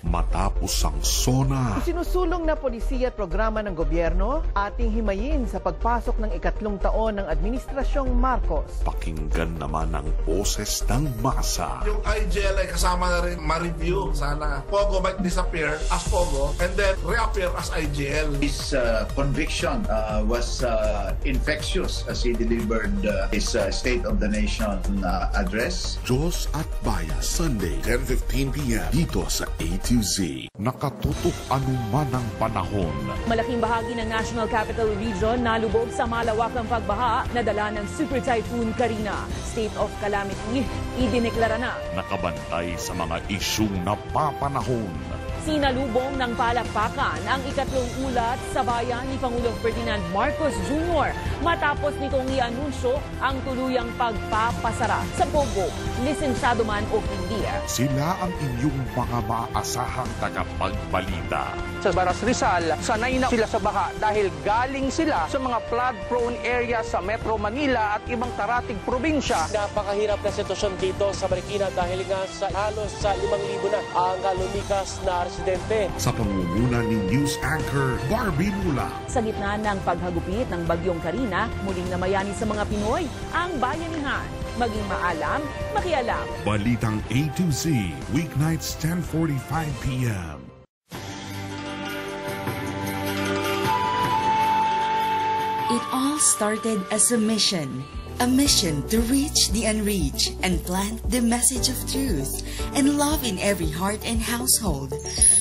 matapos ang SONA. Sinusulong na polisiya at programa ng gobyerno ating himayin sa pagpasok ng ikatlong taon ng Administrasyong Marcos. Pakinggan naman ang boses ng masa. Yung IGL ay kasama na rin ma-review. Sana Pogo might disappear as Pogo and then reappear as IGL. His conviction was infectious as he delivered his State of the Nation address. Diyos at Bayan, Sunday, 10:15 p.m. dito sa A to Z. Nakatutok anuman ang panahon. Malaking bahagi ng National Capital Region nalubog sa malawakang pagbaha na dala ng Super Typhoon Karina. State of calamity idineklara na. Nakabantay sa mga isyung napapanahon. Sinalubong ng palakpakan ang ikatlong ulat sa bayan ni Pangulong Ferdinand Marcos Jr. matapos nitong i-anunsyo ang tuluyang pagpapasara sa Pogo, lisensyado man o hindi. Sila ang inyong mga maaasahang tagapagbalita. Sa Baras Rizal, sanay na sila sa baha dahil galing sila sa mga flood-prone area sa Metro Manila at ibang karatig probinsya. Napakahirap na sitwasyon dito sa Marikina dahil nga sa halos sa 5,000 na ang lumikas na residente. Sa pangunguna ni news anchor Barbie Mula. Sa gitna ng paghagupit ng Bagyong Karina, muling namayani sa mga Pinoy ang bayanihan. Maging maalam, makialam. Balitang A to Z, weeknights 10:45 p.m. It all started as a mission to reach the unreached and plant the message of truth and love in every heart and household.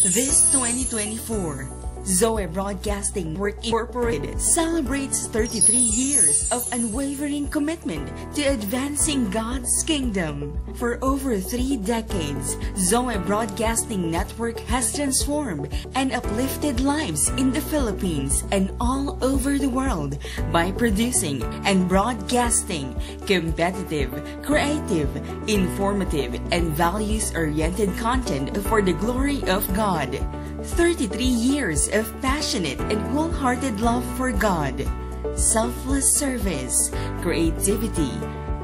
This 2024, Zoe Broadcasting Network Incorporated celebrates 33 years of unwavering commitment to advancing God's kingdom. For over 3 decades, Zoe Broadcasting Network has transformed and uplifted lives in the Philippines and all over the world by producing and broadcasting competitive, creative, informative, and values-oriented content for the glory of God. 33 years of passionate and wholehearted love for God, selfless service, creativity,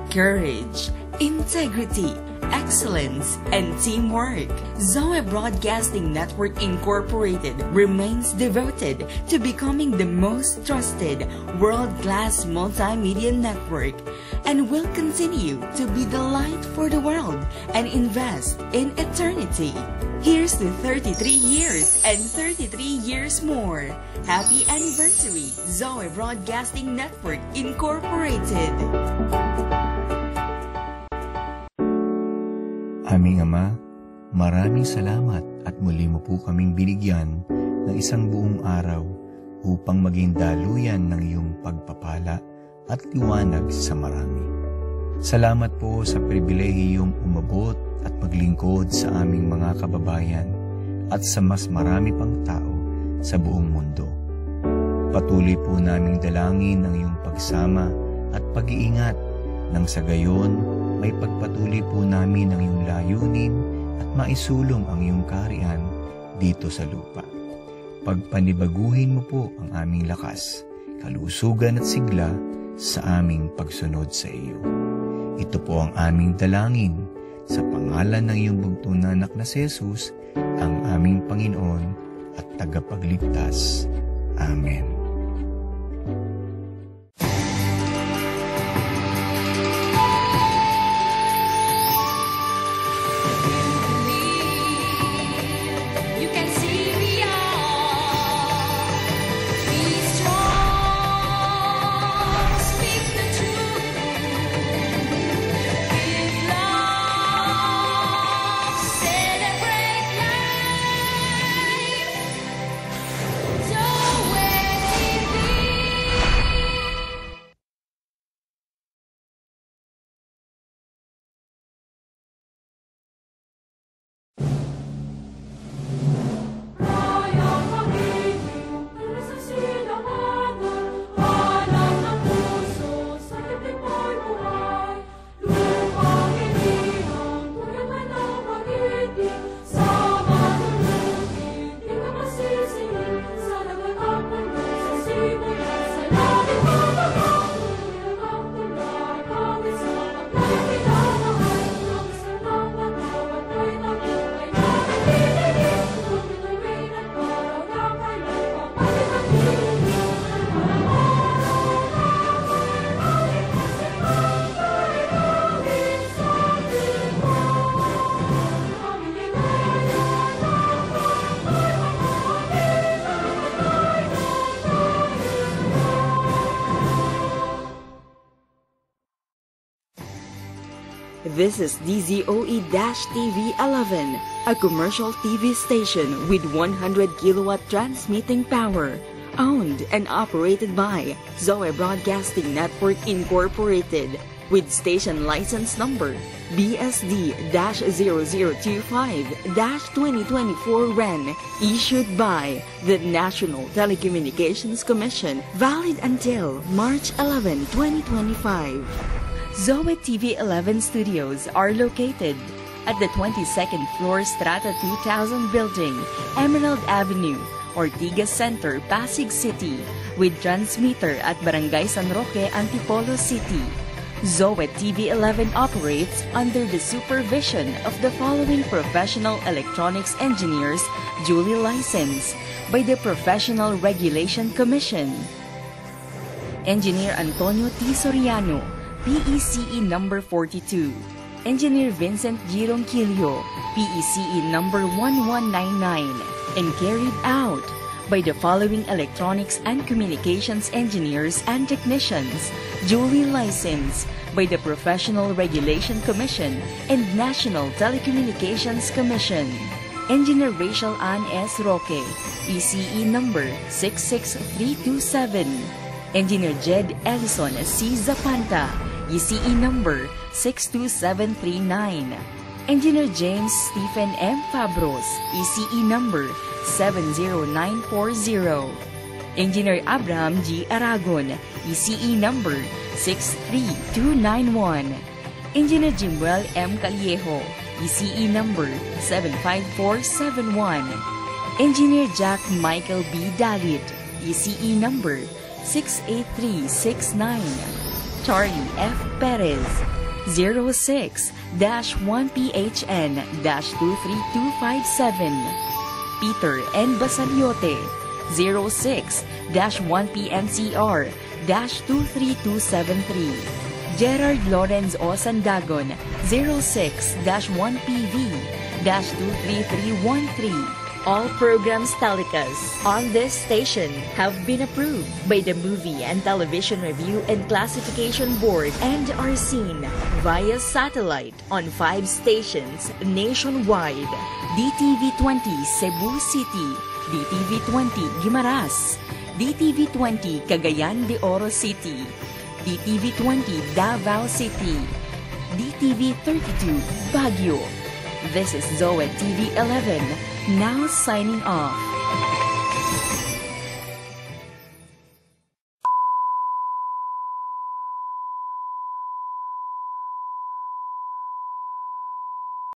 courage, integrity, excellence, and teamwork. Zoe Broadcasting Network Incorporated remains devoted to becoming the most trusted world-class multimedia network and will continue to be the light for the world and invest in eternity. Here's to 33 years and 33 years more. Happy anniversary, Zoe Broadcasting Network Incorporated. Aming Ama, maraming salamat at muli mo po kaming binigyan ng isang buong araw upang maging daluyan ng iyong pagpapala at liwanag sa marami. Salamat po sa pribilehiyong umabot at maglingkod sa aming mga kababayan at sa mas marami pang tao sa buong mundo. Patuloy po naming dalangin ang iyong pagsama at pag-iingat nang sa gayon may pagpatuloy po namin ang iyong layunin at maisulong ang iyong kaharian dito sa lupa. Pagpanibaguhin mo po ang aming lakas, kalusugan at sigla sa aming pagsunod sa iyo. Ito po ang aming dalangin sa pangalan ng iyong bugtong na anak na si Jesus, ang aming Panginoon at tagapagligtas. Amen. This is DZOE-TV 11, a commercial TV station with 100 kilowatt transmitting power, owned and operated by Zoe Broadcasting Network Incorporated, with station license number BSD-0025-2024 REN, issued by the National Telecommunications Commission, valid until March 11, 2025. Zoe TV 11 studios are located at the 22nd floor Strata 2000 building, Emerald Avenue, Ortigas Center, Pasig City, with transmitter at Barangay San Roque, Antipolo City. Zoe TV 11 operates under the supervision of the following professional electronics engineers duly licensed by the Professional Regulation Commission. Engineer Antonio T. Soriano, PECE number 42. Engineer Vincent G. Ronquillo, PECE number 1199, and carried out by the following electronics and communications engineers and technicians duly licensed by the Professional Regulation Commission and National Telecommunications Commission. Engineer Rachel Ann S. Roque, PCE number 66327. Engineer Jed Ellison C. Zapanta, ECE number 62739. Engineer James Stephen M. Fabros, ECE number 70940. Engineer Abraham G. Aragon, ECE number 63291. Engineer Jimuel M. Callejo, ECE number 75471. Engineer Jack Michael B. Dalit, ECE number 68369. Charlie F. Perez, 06-1PHN-23257. Peter N. Basaliote, 06-1PNCR-23273. Gerard Lawrence O. Sandagon, 06-1PV-23313. All programs telecast on this station have been approved by the Movie and Television Review and Classification Board and are seen via satellite on 5 stations nationwide: DTV20 Cebu City, DTV20 Guimaras, DTV20 Cagayan de Oro City, DTV20 Davao City, DTV32 Baguio. This is Zoe TV 11, now signing off.